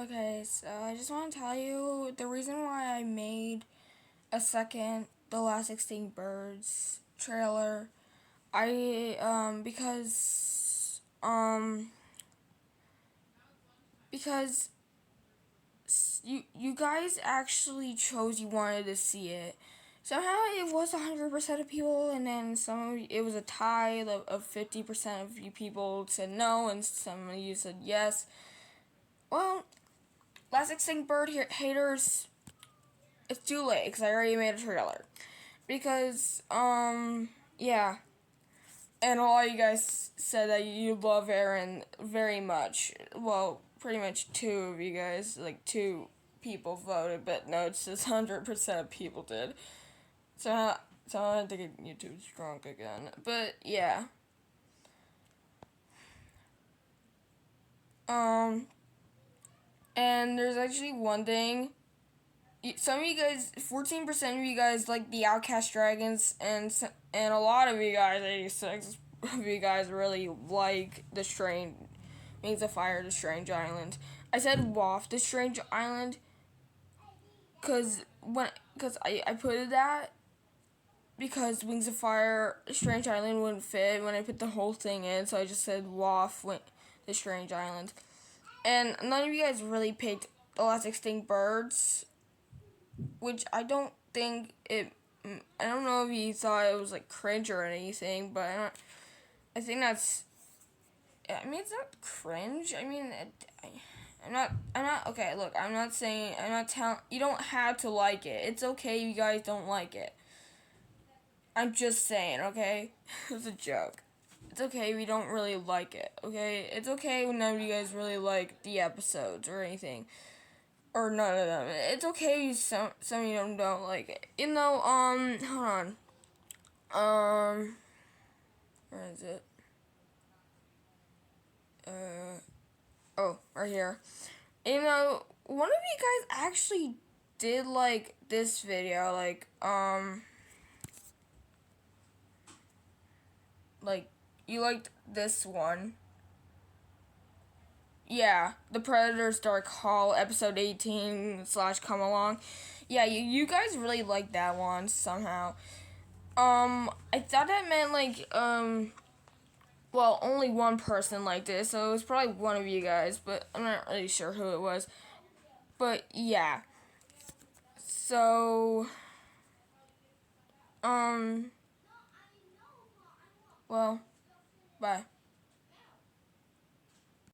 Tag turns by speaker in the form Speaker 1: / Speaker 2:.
Speaker 1: Okay, so I just want to tell you the reason why I made a second The Last Extinct Birds trailer. Because you guys actually chose you wanted to see it. Somehow it was 100% of people, and then it was a tie of 50% of you people said no, and some of you said yes. Well, Last Extinct Bird haters, it's too late because I already made a trailer. Because, yeah. And a lot of you guys said that you love Aaron very much. Well, pretty much two of you guys, like two people voted, but no, it's just 100% of people did. So I don't think YouTube's drunk again. But, yeah. Um, and there's actually one thing. Some of you guys, 14% of you guys like the Outcast Dragons, and a lot of you guys, 86 of you guys really like the Strange Wings of Fire, the Strange Island. I said WAF, the Strange Island, cause I put that because Wings of Fire, Strange Island wouldn't fit when I put the whole thing in, so I just said WAF, the Strange Island. And none of you guys really picked The Last Extinct Birds, which I don't think it. I don't know if you thought it was like cringe or anything, but I think that's. I mean, it's not cringe. I mean, I'm not. I'm not. Okay, look. I'm not saying. I'm not telling. You don't have to like it. It's okay if you guys don't like it. I'm just saying. Okay, it's a joke. It's okay if you don't really like it. Okay, it's okay when none of you guys really like the episodes or anything. Or none of them. It's okay. Some of you don't like it. You know. Hold on. Where is it? Oh, right here. You know, one of you guys actually did like this video. Like you liked this one. Yeah, The Predator's Dark Hall, episode 18 / Come Along. Yeah, you guys really liked that one somehow. I thought that meant well, only one person liked it, so it was probably one of you guys, but I'm not really sure who it was. But yeah. So, well, bye.